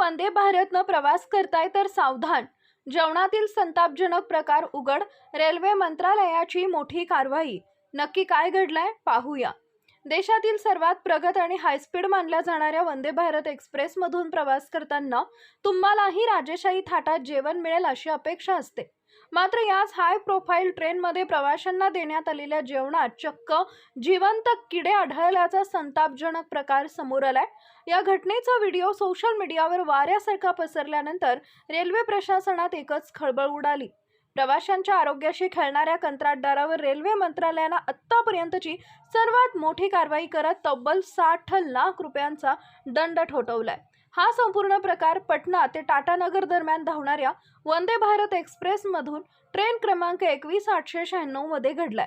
वंदे भारतनं प्रवास करताय तर सावधान. जेवणातील संतापजनक प्रकार उघड. रेल्वे मंत्रालयाची मोठी कारवाई. नक्की काय घडलंय पाहूया. देशातील सर्वात प्रगत आणि हायस्पीड मानल्या जाणाऱ्या वंदे भारत एक्सप्रेसमधून प्रवास करताना तुम्हालाही राजेशाही थाटात जेवण मिळेल अशी अपेक्षा असते. मात्र याच हाय प्रोफाईल ट्रेनमध्ये प्रवाशांना देण्यात आलेल्या जेवणात चक्क जिवंत किडे आढळल्याचा संतापजनक प्रकार समोर आलाय. या घटनेचा व्हिडिओ सोशल मीडियावर वाऱ्यासारखा पसरल्यानंतर रेल्वे प्रशासनात एकच खळबळ उडाली. प्रवाशांच्या आरोग्याशी खेळणाऱ्या कंत्राटदारावर रेल्वे मंत्रालयाने आत्तापर्यंतची सर्वात मोठी कारवाई करत तब्बल 60 लाख रुपयांचा दंड ठोठावलाय. हा संपूर्ण प्रकार पटना ते टाटानगर दरम्यान धावणाऱ्या वंदे भारत एक्सप्रेस मधून ट्रेन क्रमांक 21896 मध्ये घडलाय.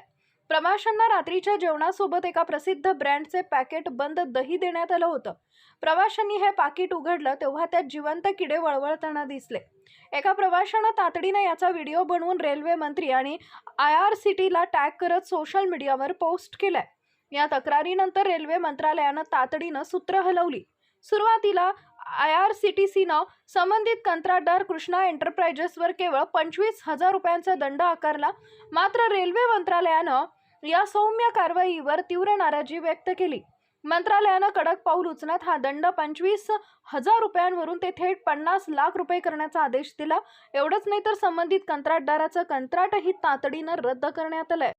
प्रवाशांना रात्रीच्या जेवणासोबत एका प्रसिद्ध ब्रँडचे पॅकेट बंद दही देण्यात आलं होतं. प्रवाशांनी हे पाकिट उघडलं तेव्हा त्यात जिवंत किडे वळवळताना दिसले. एका प्रवाशानं तातडीने याचा व्हिडिओ बनवून रेल्वे मंत्री आणि IRCTला टॅग करत सोशल मीडियावर पोस्ट केलाय. या तक्रारीनंतर रेल्वे मंत्रालयानं तातडीनं सूत्र हलवली. सुरुवातीला IRCTCनं संबंधित कंत्राटदार कृष्णा एंटरप्राइजेसवर केवळ 25,000 रुपयांचा दंड आकारला. मात्र रेल्वे मंत्रालयानं या सौम्य कारवाईवर तीव्र नाराजी व्यक्त केली. मंत्रालयानं कडक पाऊल उचलत हा दंड 25,000 रुपयांवरून ते थेट 50 लाख रुपये करण्याचा आदेश दिला. एवढंच नाही तर संबंधित कंत्राटदाराचं कंत्राटही तातडीनं रद्द करण्यात आलंय.